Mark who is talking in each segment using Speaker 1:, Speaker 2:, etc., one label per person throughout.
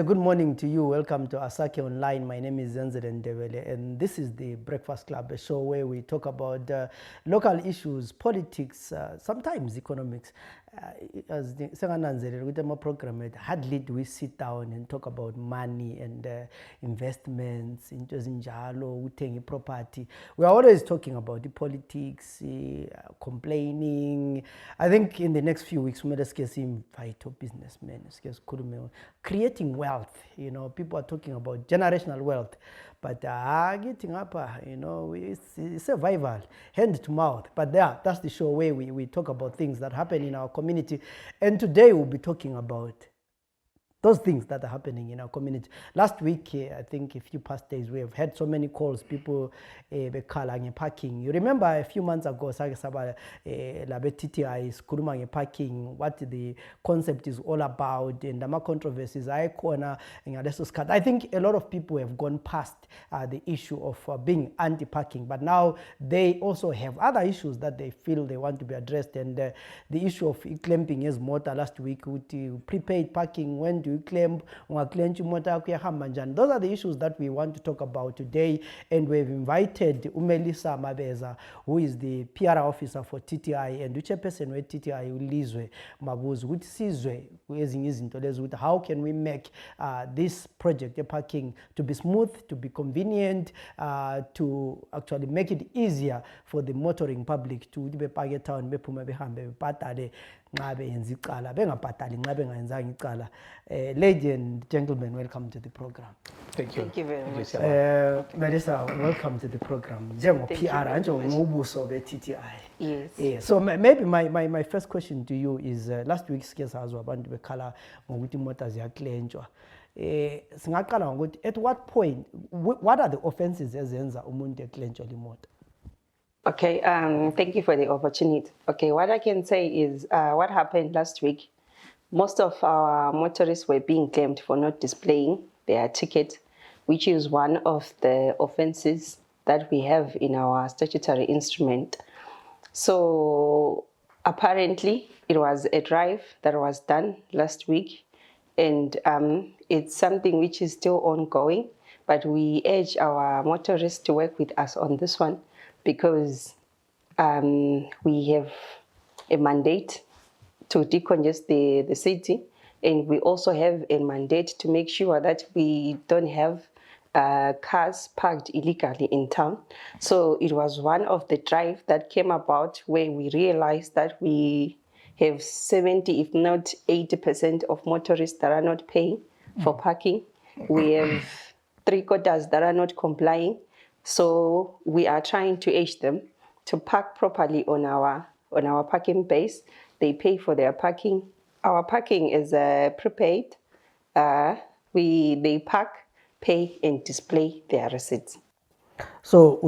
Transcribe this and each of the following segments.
Speaker 1: good morning to you. Welcome to Asake Online. My name is Zenzele Ndebele, and this is the Breakfast Club, a show where we talk about local issues, politics, sometimes economics. As the program, hardly do we sit down and talk about money and investments, into zinjalo, utengi property. We are always talking about the politics, complaining. I think in the next few weeks, we may discuss vital businessmen, creating wealth. You know, people are talking about generational wealth, but getting up, it's survival, hand to mouth. But that's the show where we talk about things that happen in our community. And today we'll be talking about those things that are happening in our community. Last week, I think a few past days, we have had so many calls, people parking. You remember a few months ago, TTI is parking, what the concept is all about, and the controversies. I think a lot of people have gone past the issue of being anti-parking, but now they also have other issues that they feel they want to be addressed. And the issue of clamping as motor last week, with prepaid parking, when do you claim? Those are the issues that we want to talk about today, and we've invited Umelisa Mabeza, who is the PR officer for TTI, and which person with TTI Ulizwe Mabuzu, which sees how can we make this project, the parking, to be smooth, to be convenient, to actually make it easier for the motoring public to be town ladies and gentlemen, welcome to the program.
Speaker 2: Thank you.
Speaker 3: Thank you very much.
Speaker 1: Melissa, welcome to the program. PR TTI.
Speaker 3: Yes.
Speaker 1: So maybe my first question to you is last week's case has abantu bekhala ngokuthi imota ziyaklenjwa. Singaqala ngokuthi at what point, what are the offenses ezenza umuntu eklenjwa imoto?
Speaker 3: Okay, thank you for the opportunity. Okay, what I can say is what happened last week, most of our motorists were being claimed for not displaying their ticket, which is one of the offenses that we have in our statutory instrument. So apparently it was a drive that was done last week, and it's something which is still ongoing, but we urge our motorists to work with us on this one, because we have a mandate to decongest the city, and we also have a mandate to make sure that we don't have cars parked illegally in town. So it was one of the drive that came about where we realized that we have 70, if not 80% of motorists that are not paying for parking. We have 3/4 that are not complying. So we are trying to urge them to park properly on our parking base. They pay for their parking. Our parking is prepaid. They park, pay, and display their receipts.
Speaker 1: So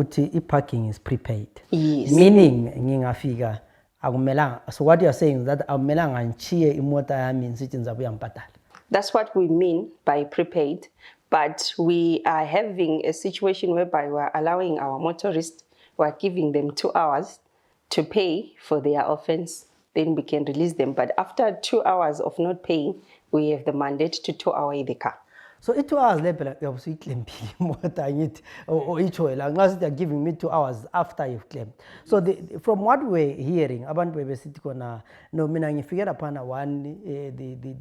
Speaker 1: parking is prepaid.
Speaker 3: Yes.
Speaker 1: Meaning ngingafika akumelanga. So what you are saying is that akumelanga ngichiye imota yami nsithi ngizabuyangibhadala.
Speaker 3: That's what we mean by prepaid. But we are having a situation whereby we're allowing our motorists, we're giving them 2 hours to pay for their offense, then we can release them. But after 2 hours of not paying, we have the mandate to tow away the car.
Speaker 1: So 2 hours later, or each way, unless they are giving me 2 hours after you've claimed. So from what we're hearing, there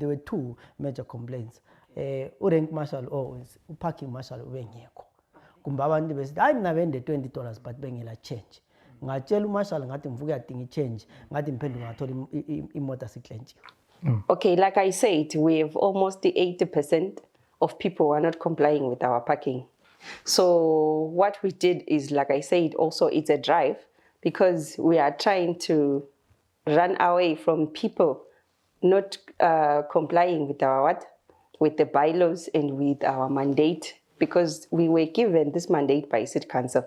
Speaker 1: were 2 major complaints. Urank marshal always parking marshal ubengekho kumbe abantu besithi hayi mina bende $20 but bengela change ngatshela umarshal ngathi ngivuka yadinga change ngathi ngiphenduka ngathola imota siklenjiwe.
Speaker 3: Okay, like I said, we have almost 80% of people who are not complying with our parking. So what we did is, like I said, also it's a drive, because we are trying to run away from people not complying with our with the bylaws and with our mandate, because we were given this mandate by City Council.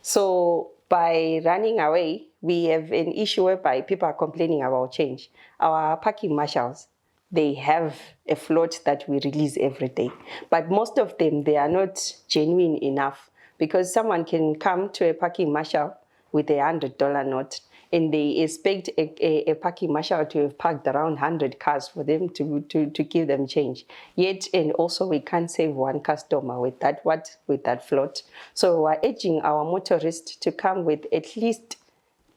Speaker 3: So by running away, we have an issue whereby people are complaining about change. Our parking marshals, they have a float that we release every day. But most of them, they are not genuine enough, because someone can come to a parking marshal with a $100 note and they expect a parking marshal to have parked around 100 cars for them to give them change. Yet, and also we can't save one customer with that float. So we're urging our motorists to come with at least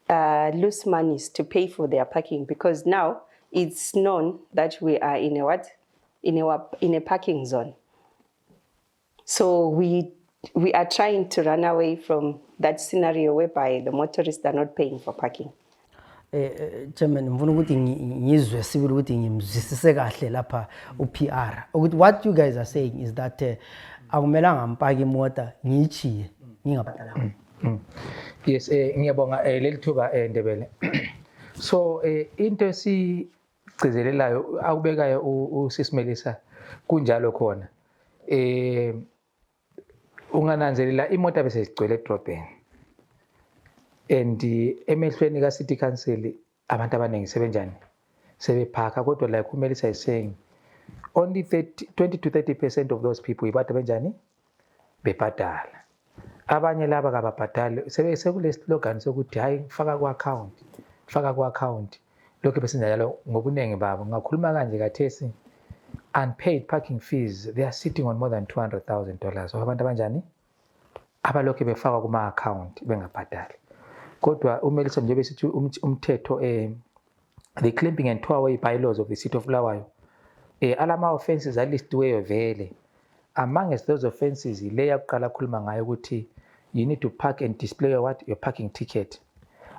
Speaker 3: loose monies to pay for their parking, because now it's known that we are in a parking zone. So we are trying to run away from that scenario whereby the motorists are not paying for parking.
Speaker 1: Chairman, ngifuna ukuthi ngizwe sibili ukuthi ngimzwisise kahle lapha uPR ukuthi what you guys are saying is that akumelanga ngipake imota ngiyichiye ngingabhadalanga.
Speaker 2: Yes, ngiyabonga leli thuba Ndebele. So into esigcizelelayo akubekayo uSisimelisa kunjalo khona. Ungananzelela imota bese sigcwele edrobheni. And emehlweni ka City Council abantu abaningi sebenjani sebephaka, kodwa like uMelisa is saying only 20 to 30% of those people ibathi benjani bebhadala. Abanye laba kababhadali sekule slogan sokuthi hayi faka ku account lokho besenza njalo ngobuningi babo. Ngakhuluma kanje kathesi unpaid parking fees, they are sitting on more than $200,000. So abantu abanjani abalokho befaka kuma account bengabhadali. Kodwa uMelisa nje besithi umthetho the clamping and tow away bylaws of the city of Bulawayo alama offenses alistiweyo vele. Amongst those offenses ile yakuqala khuluma ngayo ukuthi you need to park and display your parking ticket.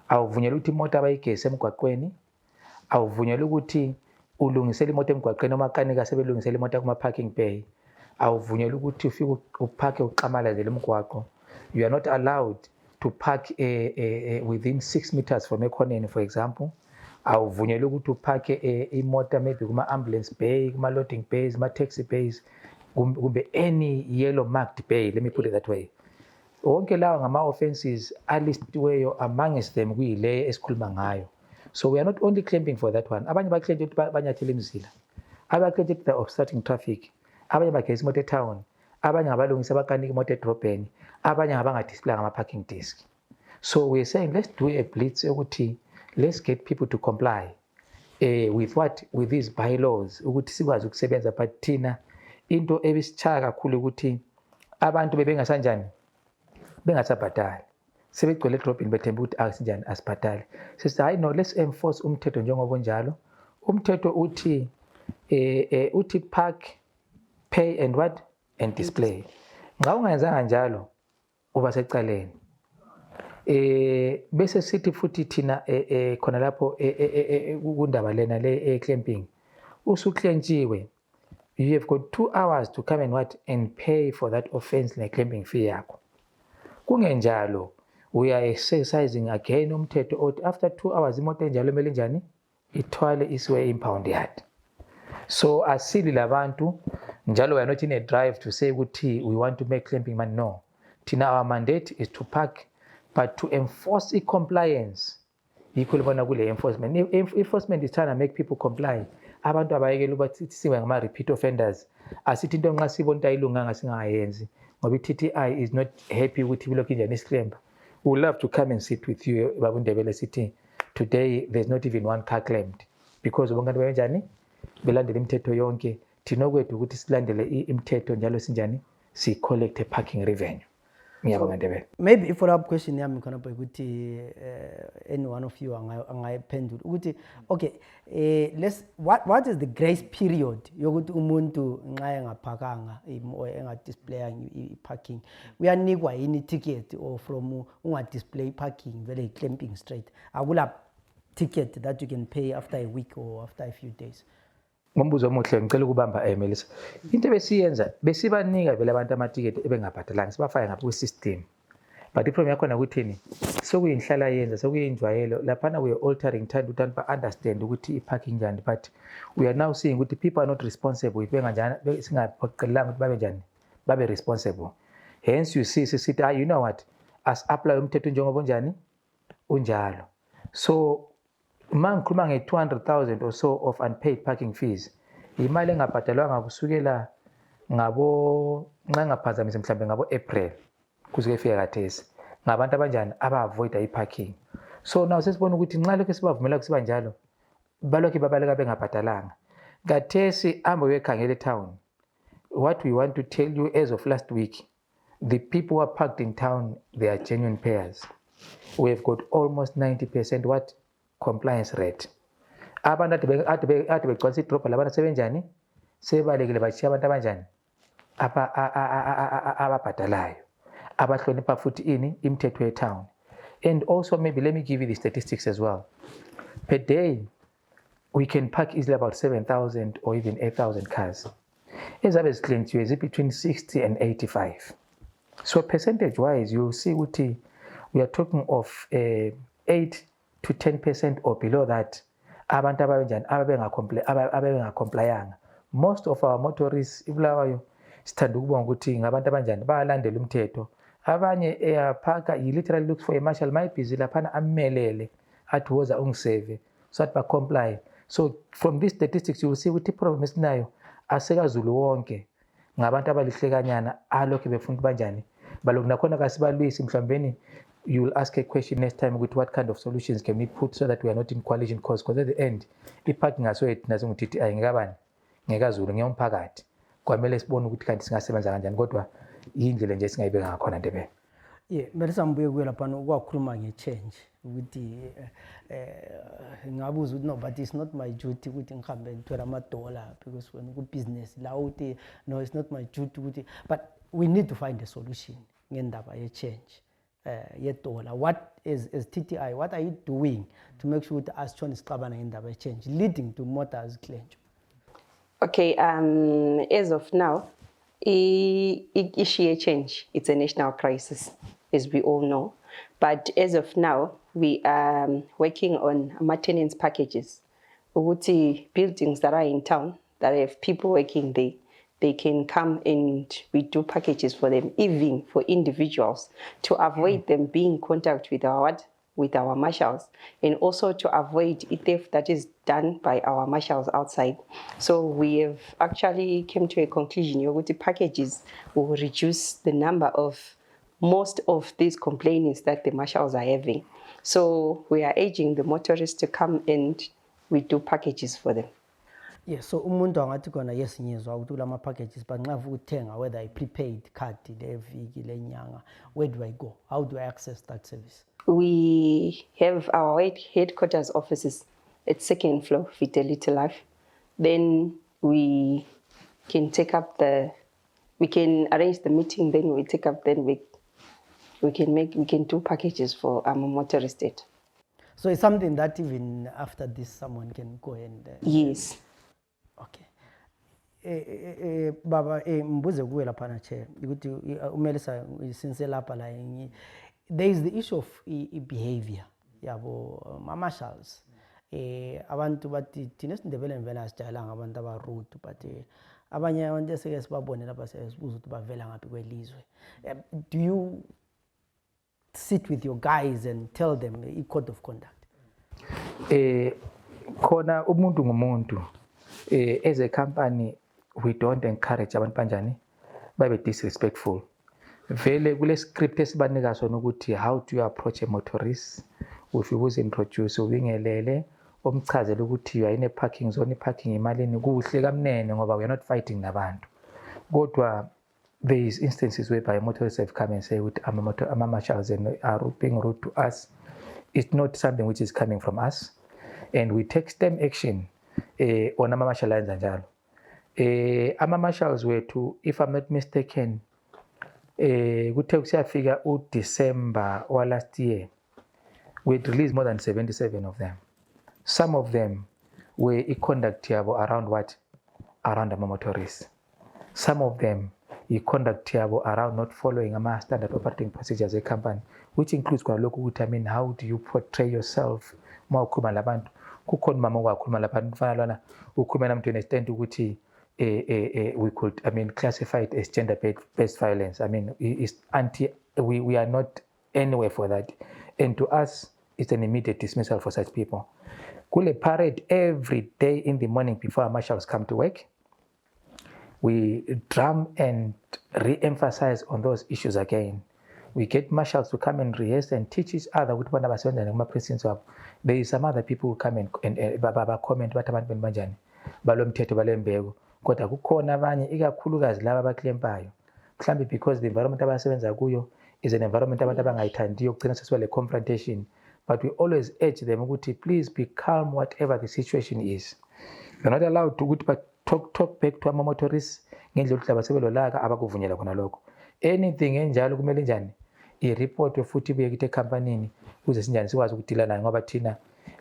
Speaker 2: Awuvunyelwa ukuthi imoto abayigese emgwaqweni, awuvunyelwa ukuthi ulungisele imoto emgwaqweni omakanika sebelungisele imoto kuma parking bay, awuvunyelwa ukuthi ufike uparke uqamalazele umgwaqo. You are not allowed to park within 6 meters from ekhoneni, for example. Awuvunyelwa ukuthi uparke imoto maybe kuma ambulance bay, kuma loading bays, kuma taxi bays, kumbe any yellow marked bay, let me put it that way. Wonke lawa ngama offenses alistiweyo, amongst them kuyile esikhuluma ngayo. So we are not only claiming for that one. Abanye baclaim ukuthi banyathela imizila, abanye baclaim ukuthi they are obstructing traffic, abanye bagesa imoto etown, abanye ngabalungisa abakanika imoto edrobheni, abanye ngabangadisplay ngama parking desk. So we are saying let's do a blitz ukuthi let's get people to comply with these bylaws ukuthi sikwazi ukusebenza. But thina into ebisichaka kakhulu ukuthi abantu bebengasanjani bengasabhadali, sebegcwele edrobheni bethemba ukuthi asinjani asibhadali. Sithi hayi no, let's enforce umthetho njengoba njalo. Umthetho uthi park, pay and display. Nga ungayenzanga njalo uba secaleni. Bese sithi futhi thina khona lapho kundaba lena le clamping usuklentshiwe, you have got 2 hours to come and pay for that offense ne clamping fee yakho. Kungenjalo we are exercising again umthetho othi after 2 hours imoto enjalo emele njani ithwale isiwe impound yard. So asili labantu njalo we are not in a drive to say ukuthi we want to make clamping money. No, thina our mandate is to park but to enforce compliance. Yikho libona kule enforcement. Enforcement is trying to make people comply. Abantu abayekela ukuthi siwe ngama repeat offenders. Asithi into nxa sibona ukuthi ayilunganga singayenzi ngoba TTI is not happy ukuthi bilokhu njani isiclaimba. We would love to come and sit with you Babu Ndebele City. Today there's not even one car claimed because ubonga benjani belandela imithetho yonke. Thina kwethu ukuthi silandele imithetho njalo sinjani si collect a parking revenue.
Speaker 1: Maybe a follow-up question yami khona ukuthi any one of you angayiphendula ukuthi okay, what is the grace period yokuthi umuntu nxa engaphakanga engadisplay i-parking uyanikwa yini ticket or from ungadisplay parking vele clamping straight akula ticket that you can pay after a week or after a few days?
Speaker 2: Ngombuzo omuhle ngicela ukubamba Melissa. Into besiyenza besibanika vele abantu amatiketi ebengabhadalanga sibafaka ngapha kwi-system. But iproblem yakhona ukuthini sokuyinhlala yenza sokuyinjwayelo laphana we are altering time to understand ukuthi i-parking njani, but we are now seeing ukuthi people are not responsible benganjani singaphoqelanga ukuthi babe njani babe responsible. Hence you see sithi you know what, as apply umthetho njengoba njani unjalo. So ngikhuluma nge-200,000 or so of unpaid parking fees, imali engabhadalwanga kusukela ngabo nxa ngaphazamisa mhlambe ngabo April kuze kufike khathesi ngabantu abanjani aba-avoida i-parking. So now sesibona ukuthi nxa lokho sibavumela kusiba njalo balokhu babaleka bengabhadalanga. Kathesi ambe uyekhangela etown. What we want to tell you as of last week, the people who are parked in town, they are genuine payers. We've got almost 90% what compliance rate. Abantu ade begcwalisa idrobha labantu sebenjani sebalekile bashiya abantu abanjani ababhadalayo abahlonipha futhi ini imithetho yetown. And also maybe let me give you the statistics as well. Per day we can park easily about 7,000 or even 8,000 cars. Ezabe ziclaimthiwe is between 60 and 85. So percentage wise you'll see ukuthi we are talking of 8 to 10% or below that abantu ababenjani ababengacomplyanga. Most of our motorists ibulawayo sithanda ukubonga ukuthi ngabantu abanjani bayalandela umthetho. Abanye eyaphaka he literally looks for a marshal mayibhizi laphana amelele athi woza ungiseve so that comply. So from these statistics you will see ukuthi problem esinayo asekazulu wonke ngabantu abalihlekanyana alokhu befuna banjani balokhu nakhona kasibalwisi mhlawumbeni. You will ask a question next time with what kind of solutions can we put so that we are not in coalition cause, because at the end i-parking aswethu nasingu TTI ngekabani ngekazulu ngeyomphakathi kwamele sibone ukuthi kanti singasebenza kanjani kodwa yindlela nje singayibeka ngakhona Ndebele.
Speaker 1: Yeah, mele sambuye kuye lapha ukwakhuluma nge-change ukuthi ngabuza ukuthi no but it's not my duty ukuthi ngihambe ngithwele ama-dollar because when ku-business la uthi no it's not my duty ukuthi but we need to find a solution ngendaba ye-change ye-dollar. What is TTI, what are you doing to make sure that asitshona sixabana ngendaba ye-change leading to motors clench?
Speaker 3: Okay, as of now, issue change, it's a national crisis, as we all know. But as of now, we are working on maintenance packages. Uguti buildings that are in town, that have people working there, they can come and we do packages for them, even for individuals, to avoid them being in contact with our marshals, and also to avoid theft that is done by our marshals outside. So we have actually came to a conclusion, the packages will reduce the number of most of these complaints that the marshals are having. So we are urging the motorists to come and we do packages for them.
Speaker 1: Yes, so umuntu angathi khona yes ngiyezwa ukuthi kulama packages but nxa ukuthenga whether I prepaid card leviki lenyanga, where do I go? How do I access that service?
Speaker 3: We have our headquarters offices at second floor, Fidelity Life. Then we can we can arrange the meeting, then we take up, then we can do packages for our motor estate.
Speaker 1: So it's something that even after this someone can go and
Speaker 3: yes.
Speaker 1: Okay. Baba mbuze kuwe lapha na chair ukuthi umelisa since lapha la there is the issue of behavior yabo marshals abantu bathi thina siNdebele mvela asijayelanga abantu abarude but abanye abantu eseke sibabone lapha sesibuza ukuthi bavela ngaphi kwelizwe. Do you sit with your guys and tell them a code of conduct?
Speaker 2: Khona umuntu ngumuntu. As a company, we don't encourage abantu banjani babe disrespectful. Vele kule script esibanika sona ukuthi how do you approach a motorist if you was introduce ubingelele omchazela ukuthi you are in a parking zone, parking imalini kuhle kamnene ngoba we are not fighting nabantu. Kodwa there is instances whereby motorists have come and say with ama marshals and are being rude to us. It's not something which is coming from us, and we take stem action on ama marshal lines njalo. Ama marshals wethu, if I'm not mistaken, kuthe kusiyafika uDecember wa last year, we released more than 77 of them. Some of them were conduct yabo around what? Around ama motorists. Some of them conduct yabo around not following ama standard operating procedures as a company, which includes kwa lokhu ukuthi I mean how do you portray yourself ma ukhuluma labantu. Kukhona mama wakhuluma labantu mfana lona ukhuluma namuntu understand ukuthi we could classify it as gender based violence. I mean it's we are not anywhere for that, and to us it's an immediate dismissal for such people. Kule parade every day in the morning before our marshals come to work. We drum and re-emphasize on those issues again. we get marshals to come and rehearse and teach each other ukuthi bona basebenza kuma-precincts wabo. There is some other people who come and comment bathi abantu beni banjani balo mthetho balembeko, kodwa kukhona abanye ikakhulukazi laba abaklempayo mhlambe because the environment abasebenza kuyo is an environment abantu abangayithandiyo kugcina sesiba le confrontation. But we always urge them ukuthi please be calm whatever the situation is. You're not allowed to ukuthi talk back to ama-motorists ngendlela ukuthi abasebelolaka abakuvunyela khona lokho. Anything enjalo kumele njani i-report futhi ibuye kithi ekhampanini ukuze sinjani sikwazi ukudila nayo, ngoba thina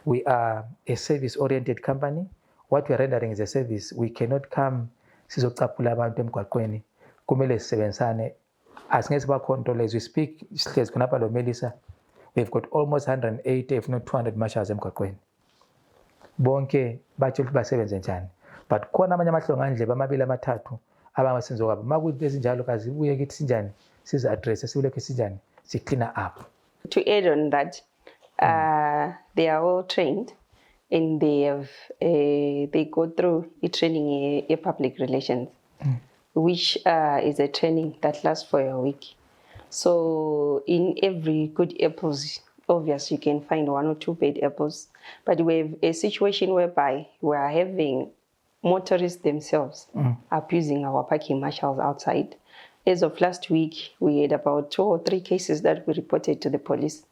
Speaker 2: we are a service oriented company. What we are rendering is a service. We cannot come sizocaphula abantu emgwaqweni, kumele sisebenzisane. Asingeke sibacontrol. As we speak sihlezi khonapha lo Melissa, we've got almost 180 if not 200 marshals emgwaqweni, bonke batshela ukuthi basebenze njani. But khona amanye amahlonga andleba amabili amathathu abangasenzo kwabo makuthi ezinjalo kazibuye kithi sinjani sizi-address siuleke sinjani si-clean up.
Speaker 3: To add on that, they are all trained and they go through a training in public relations, which is a training that lasts for a week. So in every good apples, obviously you can find 1 or 2 bad apples, but we have a situation whereby we are having motorists themselves abusing our parking marshals outside. As of last week, we had about 2 or 3 cases that we reported to the police,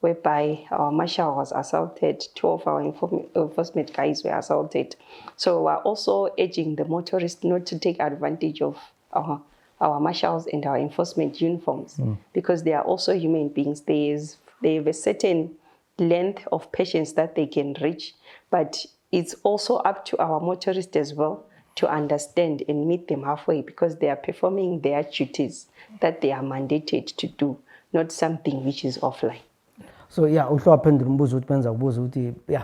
Speaker 3: whereby our marshal was assaulted, 2 of our enforcement guys were assaulted. So we're also urging the motorists not to take advantage of our marshals and our enforcement uniforms, because they are also human beings. They have a certain length of patience that they can reach, but it's also up to our motorists as well to understand and meet them halfway, because they are performing their duties that they are mandated to do, not something which is offline.
Speaker 1: So yeah,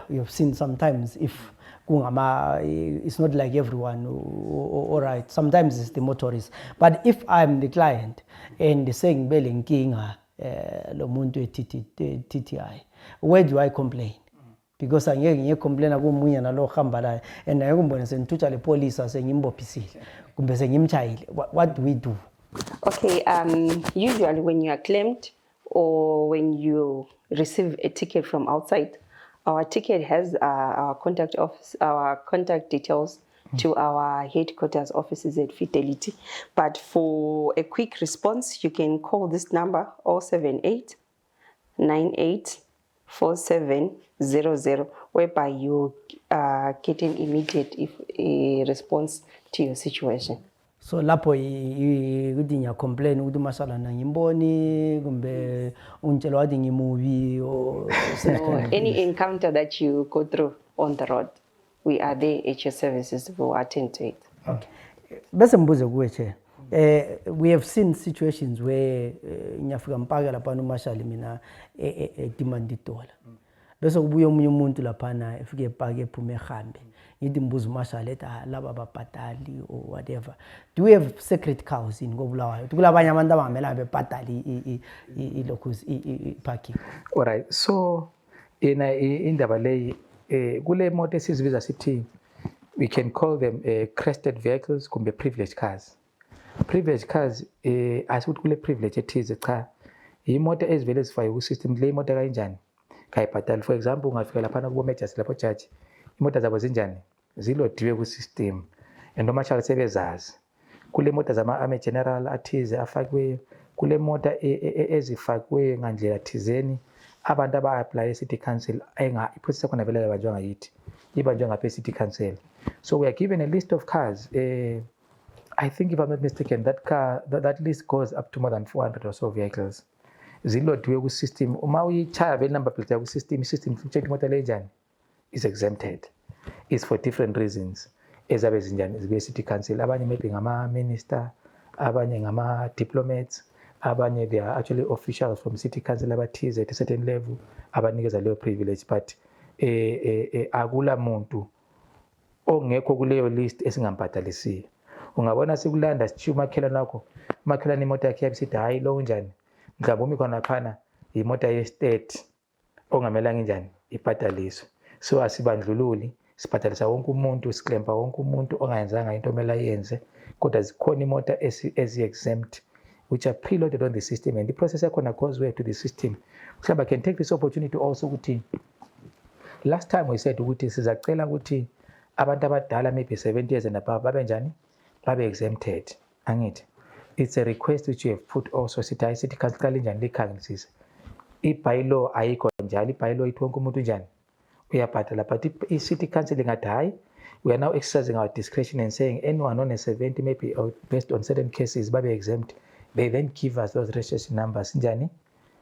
Speaker 1: you've seen sometimes if it's not like everyone, all right, sometimes it's the motorist. But if I'm the client and saying Belenkinga Lomuntu TTI, where do I complain? Because I ngeke complain akumunye nalo hamba la and ayekumbona senithutsha le police sengimbopisile kumbe sengimchayile. What do we do?
Speaker 3: Okay, usually when you are claimed or when you receive a ticket from outside, our ticket has our contact details to our headquarters offices at Fidelity. But for a quick response, you can call this number 078 98 4700, whereby you get an immediate response to your situation.
Speaker 1: So lapo ukuthi ngiyacomplain ukuthi masala nangimboni kumbe untshela wathi ngimuvi or
Speaker 3: any encounter that you go through on the road, we are there at your services to attend to it.
Speaker 1: Okay. Bese mbuze kuwe che. We have seen situations where ngiyafika mpaka lapha uMarshall mina demand $1. Bese kubuya omunye umuntu lapha efike epake ephume ehambe. Ngithi mbuza uMarshall ethi laba ababhatali or whatever. Do we have secret cows in Ngobulawayo? Kulabanye abantu abangamela bebhatali parking.
Speaker 2: All right. So indaba leyi kule moto esizibiza sithi we can call them crested vehicles kumbe privileged cars. Privileged cars asikuthi kule privilege ethize cha imoto ezivele zifake ku system le imoto kanjani kayibhatali. For example ungafika lapha kubo majors lapho judge imoto zabo zinjani zilodiwe ku system and omashali sebezazi kule moto zama army general athize afakwe kule moto ezifakwe ngandlela thizeni abantu aba-apply city council iprocess yakhona vele yabanjwa ngayithi ibanjwa ngapha city council. So we are given a list of cars. I think if I'm not mistaken, that list goes up to more than 400 or so vehicles. Zilodiwe ku system. Uma uyichaya vele number plate yaku system check imoto le njani is exempted. It's for different reasons. Ezabe zinjani zibe city council. Abanye maybe ngama minister, abanye ngama diplomats, abanye they are actually officials from city council abathize at a certain level abanikeza leyo privilege, but akula muntu ongekho kuleyo list esingambhatalisiyo. Ungabona sikulanda sithi umakhelwane wakho umakhelwane imoto yakhe yabisithi hayi lo unjani mhlawumbe umi khona phana imoto ye-state ongamelanga njani ibhadaliswe. So asibandlululi sibhadalisa wonke umuntu siklempa wonke umuntu ongayenzanga into omele ayenze, kodwa zikhona imoto ezi-exempt which are preloaded on the system, and the process yakhona goes where to the system. I can take this opportunity also ukuthi last time we said ukuthi sizacela ukuthi abantu abadala maybe 70 years and above babe njani babe exempted. Angithi it's a request which you have put also sithi hayi city council qale njani likhangelisise. I-bylaw ayikho njalo, i-bylaw ithi wonke umuntu njani uyabhadala, but i-city council ingathi hayi we are now exercising our discretion and saying anyone on a 70 maybe or based on certain cases babe exempt, they then give us those registration numbers njani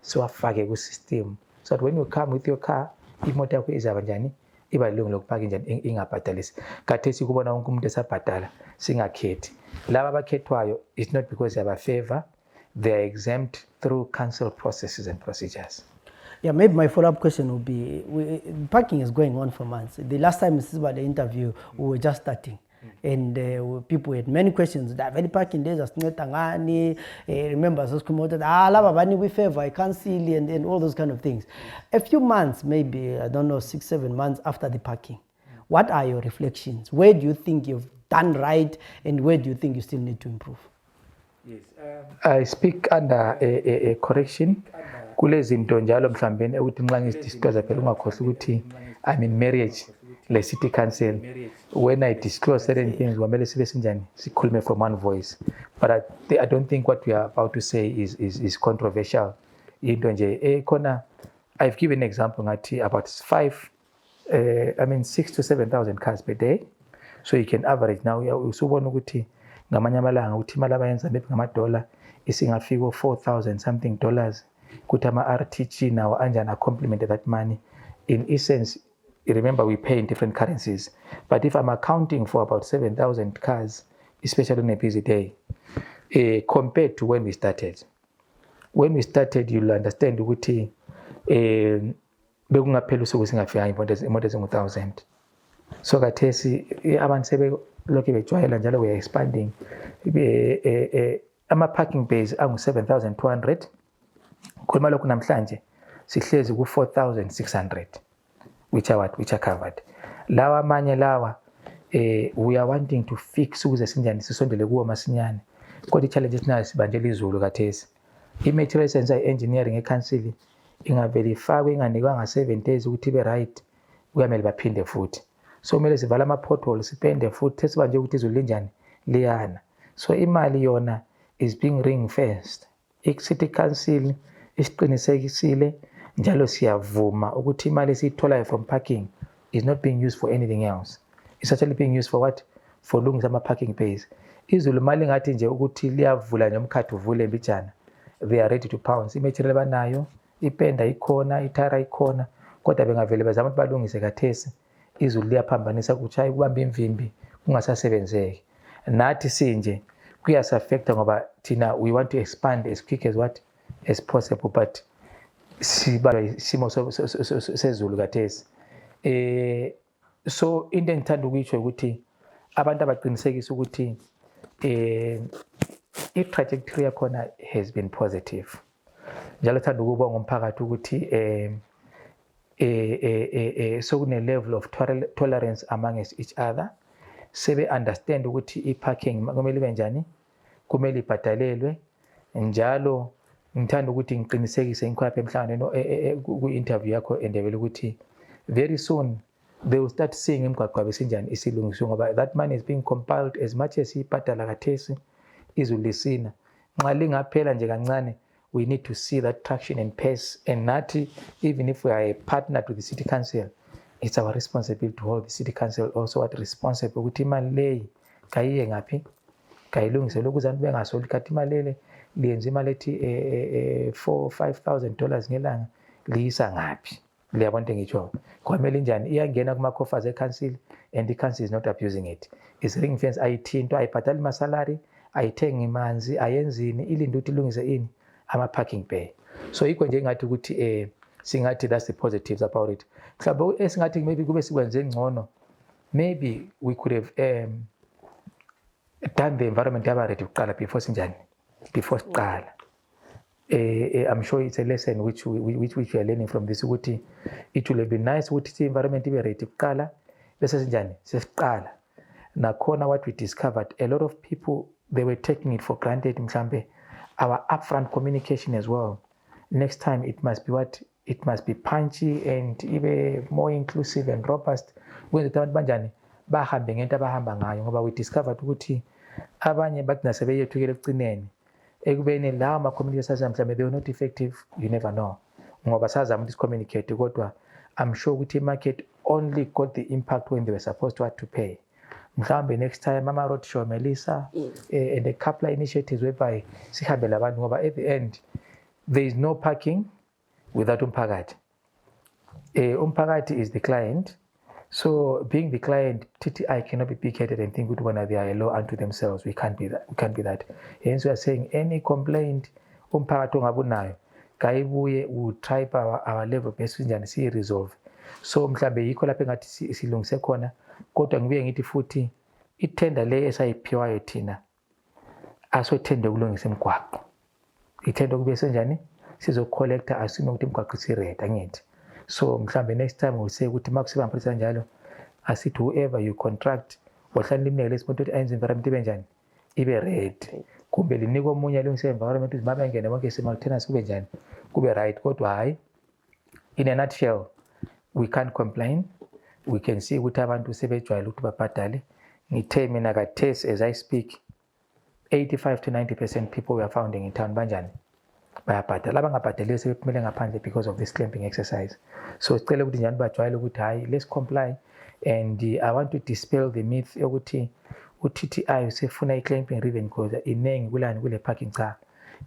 Speaker 2: siwafake ku-system so that when you come with your car imoto yakho izaba njani iba ilungu lokupaka njani ingabhadalisi. Khathesi kubona wonke umuntu esabhadala singakhethi. Laba abakhethwayo it's not because they are favor, they are exempt through council processes and procedures.
Speaker 1: Yeah, maybe my follow-up question would be, parking is going on for months. The last time Mrs. Bade interview, we were just starting. And people had many questions. That very parking days, remember, we favor, I can't see, and all those kind of things. A few months, maybe, I don't know, 6-7 months after the parking, what are your reflections? Where do you think you've done right, and where do you think you still need to improve?
Speaker 2: Yes, I speak under a correction. Kulezinto njalo mhlambeni ukuthi nxa ngidisclose phela ungakhosi ukuthi I'm in marriage le city council. When I disclose certain things kwamele sibe sinjani sikhulume from one voice, but I don't think what we are about to say is controversial. Into nje khona I've given an example ngathi about 6 to 7,000 cars per day, so you can average now usubona ukuthi ngamanye amalanga ukuthi imali abayenza maybe ngama-dollar isingafika 4,000 something dollars. Kuthi ama-RTG now anjani complement that money. In essence, remember we pay in different currencies, but if I'm accounting for about 7,000 cars, especially on a busy day, compared to when we started, you'll understand ukuthi bekungaphela usuku singafika imoto ezingu-1,000. So khathesi abantu sebelokhu bejwayela njalo we are expanding. Ama-parking bays angu-7,200. Khuluma lokhu namhlanje sihlezi ku-4,600 which are covered. Lawa amanye lawa we are wanting to fix ukuze sinjani sisondele kuwo masinyane. Kodwa i-challenges nayo sibanjela izulu khathesi. I-material science engineering e-council ingavele ifakwe inganikwanga 7 days ukuthi ibe right, kuyamele baphinde futhi. So kumele sivala ama-potholes sipende futhi sesibanje ukuthi izulu linjani liyana. So imali yona is being ring-fenced. I-city council isiqinisekisile njalo siyavuma ukuthi imali esiyitholayo from parking is not being used for anything else. It's actually being used for what? For lungs ama-parking bays. Izulu mali ngathi nje ukuthi liyavula nomkhathi uvule mbijana, they are ready to pounce. I-material banayo, ipenda ikhona, itara ikhona, kodwa bengavele bazama ukuthi balungise khathesi izulu liyaphambanisa kuchaye kubamba imvimbi kungasasebenzeki. Nathi sinje kuyas-affecta ngoba thina we want to expand as quick as possible, but sibalwa isimo sezulu khathesi. So into engithanda ukuyisho ukuthi abantu abaqinisekisa ukuthi i-trajectory yakhona has been positive. Njalo thanda ukubonga umphakathi ukuthi so kune-level of tolerance among each other. Sebe understand ukuthi i-parking kumele ibe njani, kumele ibhadalelwe. Njalo ngithanda ukuthi ngiqinisekise ngikhona emhlanganweni ku-interview yakho Ndebele ukuthi very soon they will start seeing imigwaqo besinjani isilungiswe ngoba that money is being compiled as much as ibhadala khathesi izulu lisina. Nxa lingaphela nje kancane, we need to see that traction and pace, and nathi even if we are a partner to the city council, it's our responsibility to hold the city council also at responsible ukuthi imali leyi kayiye ngaphi, kayilungisele ukuze abantu bengasoli khathi imali lele liyenza imali ethi $4,000-5,000 ngelanga liyisa ngaphi. Liyabona into engitsho kwamele njani iyangena kuma-coffers e-council and the council is not abusing it. Is ring fence ayithinto ayibhadali masalary, ayithengi manzi, ayenzini, ilinde ukuthi ilungise ini ama-parking bay. So yikho nje ngathi ukuthi singathi that's the positives about it. Mhlawumbe esingathi maybe kube sikwenze ngcono, maybe we could have done the environment yaba ready kuqala before sinjani, before siqala. I'm sure it's a lesson which we are learning from this ukuthi it will have been nice ukuthi the environment ibe ready kuqala bese sinjani sesiqala. Nakhona what we discovered, a lot of people they were taking it for granted mhlambe our upfront communication as well. Next time it must be what? It must be punchy and even more inclusive and robust. When the banjani bahambe ngento abahamba ngayo ngoba we discovered ukuthi abanye bagcina sebeyethukela ekucineni ekubeni lawo ama-communities mhlawumbe they were not effective, you never know ngoba sazama ukuthi communicate kodwa I'm sure ukuthi market only got the impact when they were supposed to pay. Mhlawumbe next time ama road show Melissa and a couple of initiatives whereby sihambe labantu ngoba at the end there is no parking without umphakathi. Umphakathi is the client. So being the client, TTI cannot be big-headed and think good when they are a law unto themselves. We can't be that. We can't be that. Hence we are saying any complaint umphakathi ongabunayo kayibuye will try our level best njani si resolve. So mhlambe yikho lapho engathi silungise khona kodwa ngibuye ngithi futhi itender le esayiphiwayo thina asothende ukulungisa imigwaqo. Ithenda kube senjani sizocollector assume ukuthi imigwaqo isi-red angithi. So mhlambe next time we'll say ukuthi makusibamphisa njalo asithi whoever you contract wahlala limneke lesimoto ukuthi ayenze environment ibe njani ibe red kumbe linikwe omunye alungise environment ukuthi mabengene bonke simultaneous kube njani kube right kodwa hayi in a nutshell we can't complain. We can see ukuthi abantu sebejwayele ukuthi babhadale. Ngithe mina kathesi as I speak 85 to 90% people we are finding in town banjani bayabhadala abangabhadaliyo sebephumele ngaphandle because of this clamping exercise. So sicela ukuthi njani bajwayele ukuthi hayi let's comply and I want to dispel the myth yokuthi uTTI usefuna i-clamping revenue because inengi kulani kule parking cha.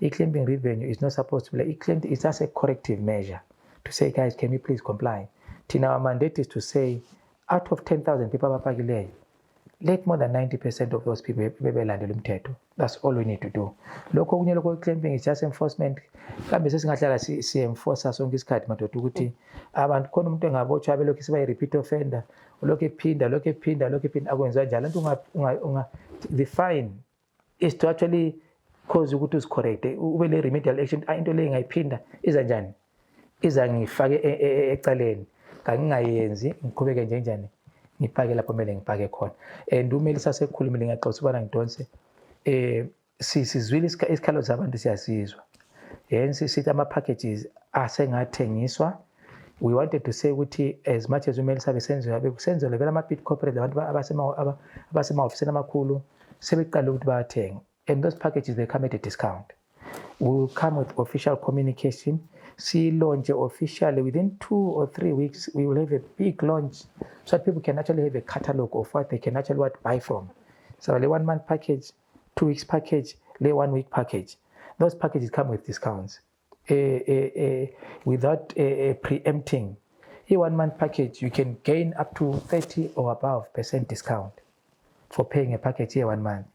Speaker 2: I-clamping revenue is not supposed to be like it's just a corrective measure to say guys can you please comply. Tina our mandate is to say out of 10,000 people abapakileyo let more than 90% of those people bebelandela umthetho. That's all we need to do. Lokho kunye lokho clamping is just enforcement. Kambe sesingahlala si-enforce sonke isikhathi madoda ukuthi abantu khona umuntu engabotshwa belokhu siba repeat offender lokho ephinda akwenziwa njalo antu the fine is to actually cause ukuthi uzicorrect ube le remedial action into le ngayiphinda iza njani iza ngifake ecaleni kangingayenzi ngiqhubeke njani ngipake lapho kumele ngipake khona and umeli sasekhulumile ngiyaxoxa ubana ngidonse sizwile isikhalo zabantu siyasizwa hence sithi ama packages asengathengiswa. We wanted to say ukuthi as much as umeli sabe senzelwe vele ama big corporate abantu abasema-ofisini amakhulu sebeqala ukuthi bayathenga and those packages they come at a discount. We will come with official communication. See launch officially within 2 or 3 weeks. We will have a big launch so that people can actually have a catalog of what they can actually buy from. So the 1 month package, 2 weeks package, the 1 week package. Those packages come with discounts. Without preempting, a 1 month package you can gain up to 30 or above % discount for paying a package here 1 month.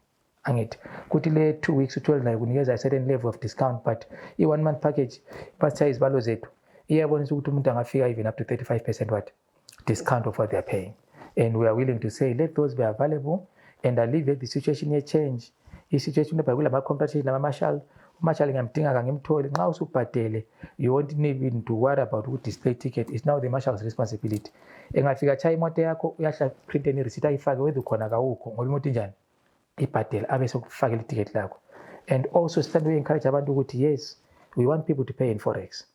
Speaker 2: Angithi kuthi le 2 weeks u12 nayo kunikeza a certain level of discount but i-1 month package basiya izibalo zethu iyabonisa ukuthi umuntu angafika even up to 35% what discount of what they are paying and we are willing to say let those be available and alleviate the situation ye change i-situation ebhayi kulama contract nama marshal ngiyamdinga kangimtholi nxa usubhadele you won't even to worry about display ticket. It's now the marshal's responsibility. Engafika chaya imoto yakho uyahla print any receipt ayifake wethu khona kawukho ngoba imoto injani ibhadela abe sokufakela iticket lakho. And also stand we encourage abantu ukuthi yes we want people to pay in forex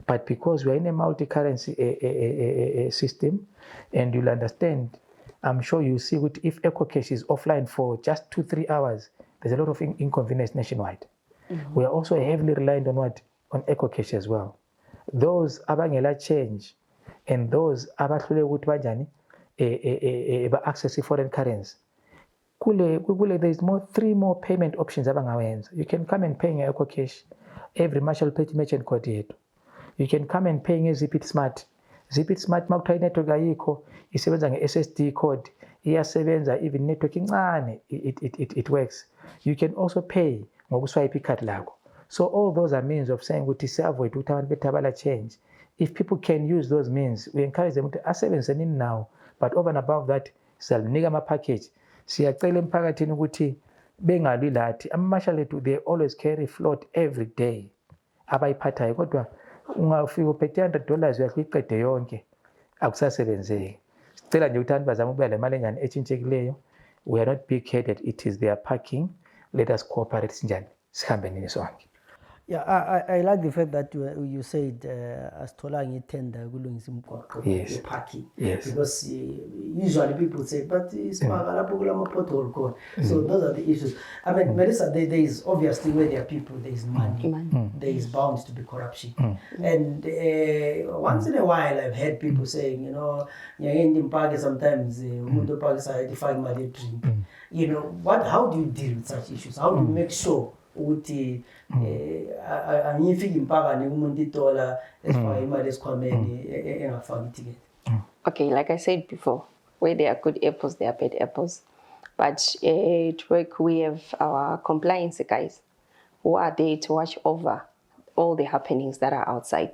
Speaker 2: but because we are in a multi-currency system and you'll understand, I'm sure you see that if EcoCash is offline for just 2-3 hours there's a lot of inconvenience nationwide. We are also heavily reliant on EcoCash as well. Those abangela change and those abahlule ukuthi banjani access foreign currency kule there is 3 more payment options abangawenza. You can come and pay in EcoCash every marshal pay merchant code yethu. You can come and pay nge-Zipit Smart. Zipit Smart makuthiwa network ayikho isebenza nge-SSD code iyasebenza even network incane it works. You can also pay ngokuswipe icard lakho. So all those are means of saying ukuthi si-avoid ukuthi abantu bethabala change. If people can use those means, we encourage them to asebenzise nini now, but over and above that siyalinika ama-package. Siyacela emphakathini ukuthi bengalwi lathi ama-marshal ethu they always carry float every day abayiphathayo kodwa ungafika uphethe $100 uyahle uyiqede yonke akusasebenzeki. Sicela nje ukuthi abantu bazame ukuba le mali enjani etshintshekileyo. We are not big-headed, it is their parking. Let us cooperate sinjani sihambe nini sonke.
Speaker 1: Yeah, I like the fact that you said asithola ngithenda kulungisa imigwaqo parking.
Speaker 2: Yes.
Speaker 1: Because usually people say, but isipaka lapho kulama pothole khona. So those are the issues. I mean, Melissa, there is obviously where there are people, there is money. There is bound to be corruption. And once in a while, I've heard people saying, you know, sometimes umuntu opakisa define my drink. You know, how do you deal with such issues? How do you make sure ukuthi angifiki impakane umuntu itola esifaka imali esikhwameni engafaki ticket?
Speaker 3: Okay, like I said before, where there are good apples, there are bad apples. But at work, we have our compliance guys who are there to watch over all the happenings that are outside.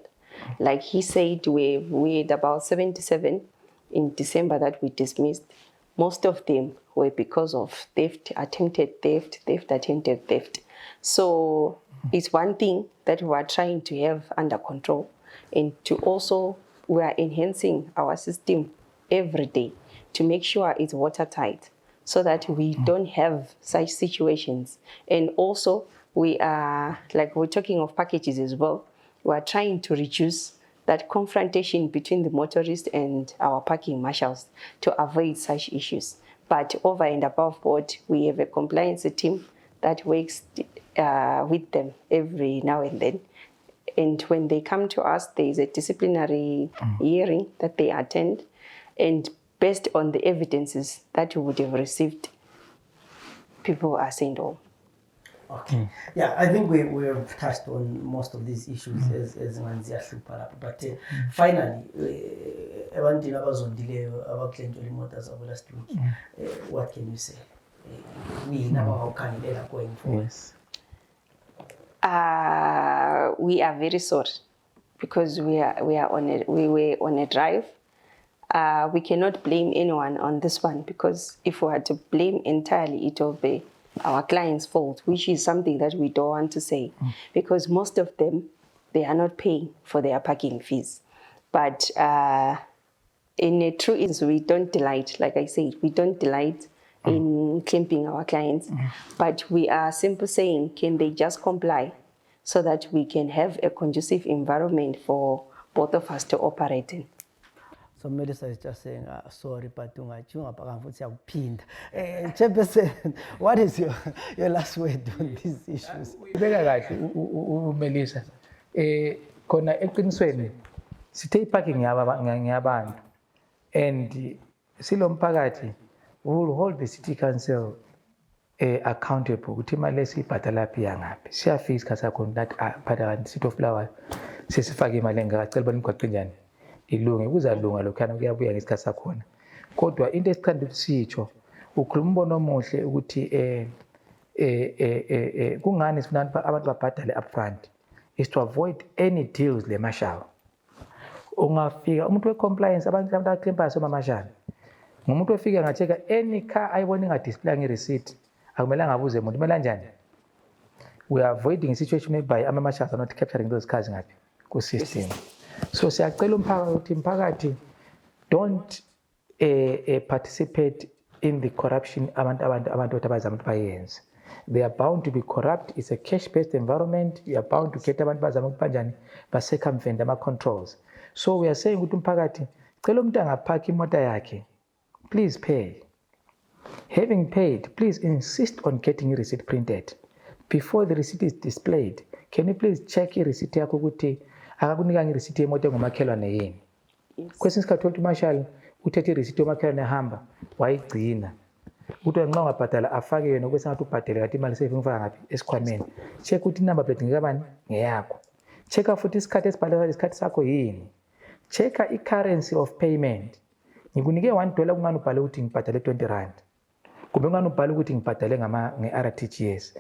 Speaker 3: Like he said, we had about 77 in December that we dismissed. Most of them were because of theft, attempted theft, attempted theft. So it's one thing that we are trying to have under control, and to also we are enhancing our system every day to make sure it's watertight so that we don't have such situations. And also we are, like we're talking of packages as well, we are trying to reduce that confrontation between the motorist and our parking marshals to avoid such issues. But over and above board, we have a compliance team that works with them every now and then. And when they come to us, there is a disciplinary hearing that they attend. And based on the evidences that we would have received, people are sent home.
Speaker 1: Okay. Yeah, I think we have touched on most of these issues as Zenzele. But finally, ebantwini abazondileyo abaklenjwa imoto zabo last week, what can you say? We now going forward.
Speaker 2: Yes.
Speaker 3: We are very sorry because we were on a drive. We cannot blame anyone on this one, because if we had to blame entirely, it will be our client's fault, which is something that we don't want to say, because most of them, they are not paying for their parking fees. But in a true instance, we don't delight, like I said, we don't delight in clamping our clients, but we are simply saying, can they just comply so that we can have a conducive environment for both of us to operate in?
Speaker 1: So Melissa is just saying, sorry, but Chairperson, what is your last word on these issues?
Speaker 2: Melissa, khona eqinisweni sithe parking ngabantu, and silo mphakathi will hold the city council accountable ukuthi imali esiyibhadala phi yangaphi. Siyafika isikhathi sakhona that phakathi city of Flower sesifake imali engakacela bona imigwaqo njani ilunge, kuzalunga lokhana kuyabuya ngesikhathi sakhona. Kodwa into esithanda ukuthi sitsho, ukhuluma umbono omuhle ukuthi kungani sifuna abantu babhadale upfront, is to avoid any deals le marshal. Ungafika umuntu we-compliance, abantu abaclampayo somamashal, ngumuntu ofika ngacheka any car ayibona ingadisplay nge-receipt, akumelanga abuze umuntu kumele kanjani. We are avoiding a situation whereby ama-marshals are not capturing those cars ngaphi ku-system. So siyacela umphakathi don't participate in the corruption abantu abazama ukuthi bayenze. They are bound to be corrupt. It's a cash-based environment. You are bound to get abantu bazama ukuthi banjani ba-circumvent ama-controls. So we are saying ukuthi umphakathi cela umuntu angaphaki imoto yakhe, please pay. Having paid, please insist on getting a receipt printed. Before the receipt is displayed, can you please check a receipt yakho ukuthi akakunika nge-receipt yemoto engumakhelwane yini? Kwesinye isikhathi uthi marshal uthethe i-receipt yomakhelwane ehamba wayigcina. Uthi nxa ungabhadala afake yena kwesingathi ubhadele kanti imali seyifika ngaphi esikhwameni. Check ukuthi inumber plate ngekabani ngeyakho. Checka futhi isikhathi esibhalwe isikhathi sakho yini. Checka i-currency of payment. Ngikunike $1 kungani ubhale ukuthi ngibhadale 20 rand. Kumbe ngani ubhale ukuthi ngibhadale nge-RTGS.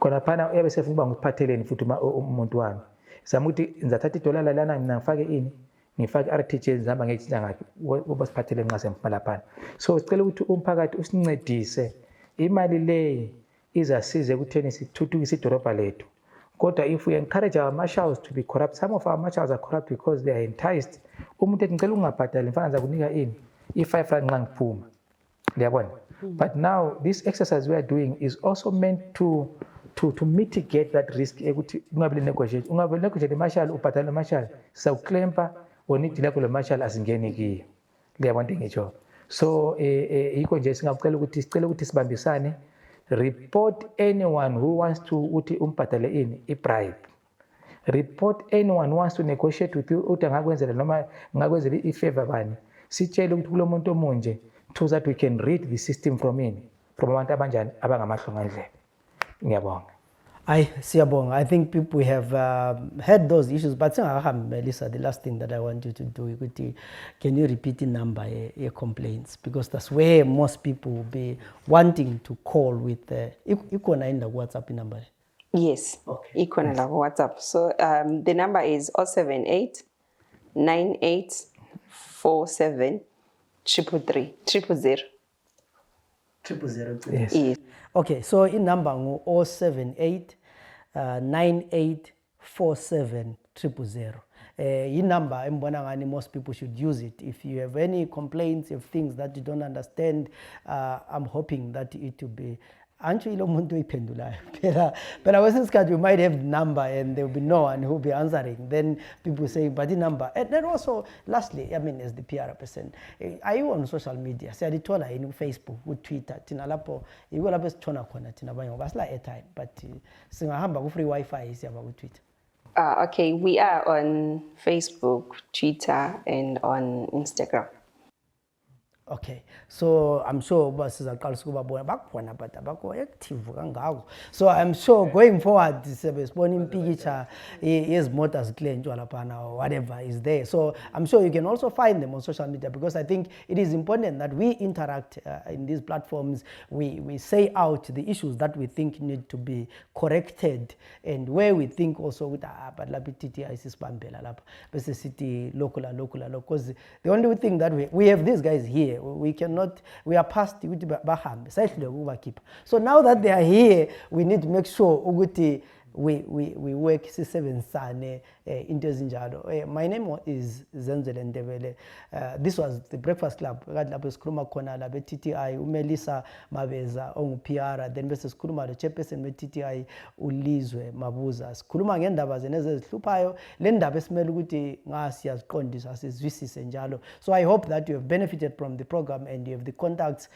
Speaker 2: Khona phana uyabe sefuna ukuba ngiphatheleni futhi umuntu wami. Zama ukuthi ngizathatha $1 lana ngifake ini? Ngifake RTGS ngihamba ngiyitshintsha ngaphi uba siphathele nxa semfala phana. So sicela ukuthi umphakathi usincedise. Imali le izasize ekutheni sithuthukise idolobha lethu. Kodwa if we encourage our marshals to be corrupt, some of our marshals are corrupt because they are enticed. Umuntu ethi ngicela ungabhadali mfana ngizakunika ini? I-5 rand nxa ngiphuma. Liyabona? But now this exercise we are doing is also meant to to mitigate that risk ukuthi ungabe negotiate negotiate marshal ubhatala marshal sawuclaimpa onidila kule marshal asingeni kiyo liyabona ngitsho so yikho nje singacela ukuthi sibambisane report anyone who wants to uthi umbhatale ini ibribe report anyone who wants to negotiate with you uthi angakwenzela noma ngakwenzela ifavor bani sitshele ukuthi kulo muntu omunje so that we can read the system from abantu abanjani abangamahlonga ndlebe ngiyabonga
Speaker 1: Siyabonga. I think people have had those issues, but Melissa, the last thing that I want you to do, can you repeat the number of complaints? Because that's where most people will be wanting to call with the WhatsApp number.
Speaker 3: Yes,
Speaker 1: okay.
Speaker 3: WhatsApp. So the number is 078 9847 333
Speaker 1: 000.
Speaker 3: Yes.
Speaker 1: Okay, so in number 078 9847 000. In number, most people should use it. If you have any complaints of things that you don't understand, I'm hoping that it will be. Actually, but we might have the number and there will be no one who will be answering. Then people say, but the number. And then also, lastly, I mean, as the PR person, are you on social media? Say, I told her in Facebook, with Twitter, Tinalapo, you will have a stone corner, Tinabayo, that's like a time, but Singahamba, free Wi Fi is about Twitter.
Speaker 3: Okay, we are on Facebook, Twitter, and on Instagram.
Speaker 1: Okay, so I'm sure so I'm sure going forward is motors or whatever is there. So I'm sure you can also find them on social media, because I think it is important that we interact in these platforms. We say out the issues that we think need to be corrected, and where we think also with TTI city local, because the only thing that we have these guys here. We are past Baham. So now that they are here, we need to make sure we work seven sane into Zinjado. My name is Zenzele Ndebele. This was the Breakfast Club. TTI Melissa Mabeza PR, then Mrs. Kuruma the chairperson with TTI Ulizwe Mabuza. Kuruma ngendaba zeneze zihlupayo lendaba esimele ukuthi ngasi yaziqondisa sizwisise njalo. So I hope that you have benefited from the program and you have the contacts.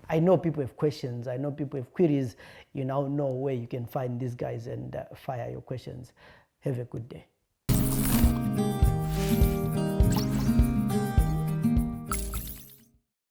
Speaker 1: I know people have questions. I know people have queries. You now know where you can find these guys and fire your questions. Have a good day.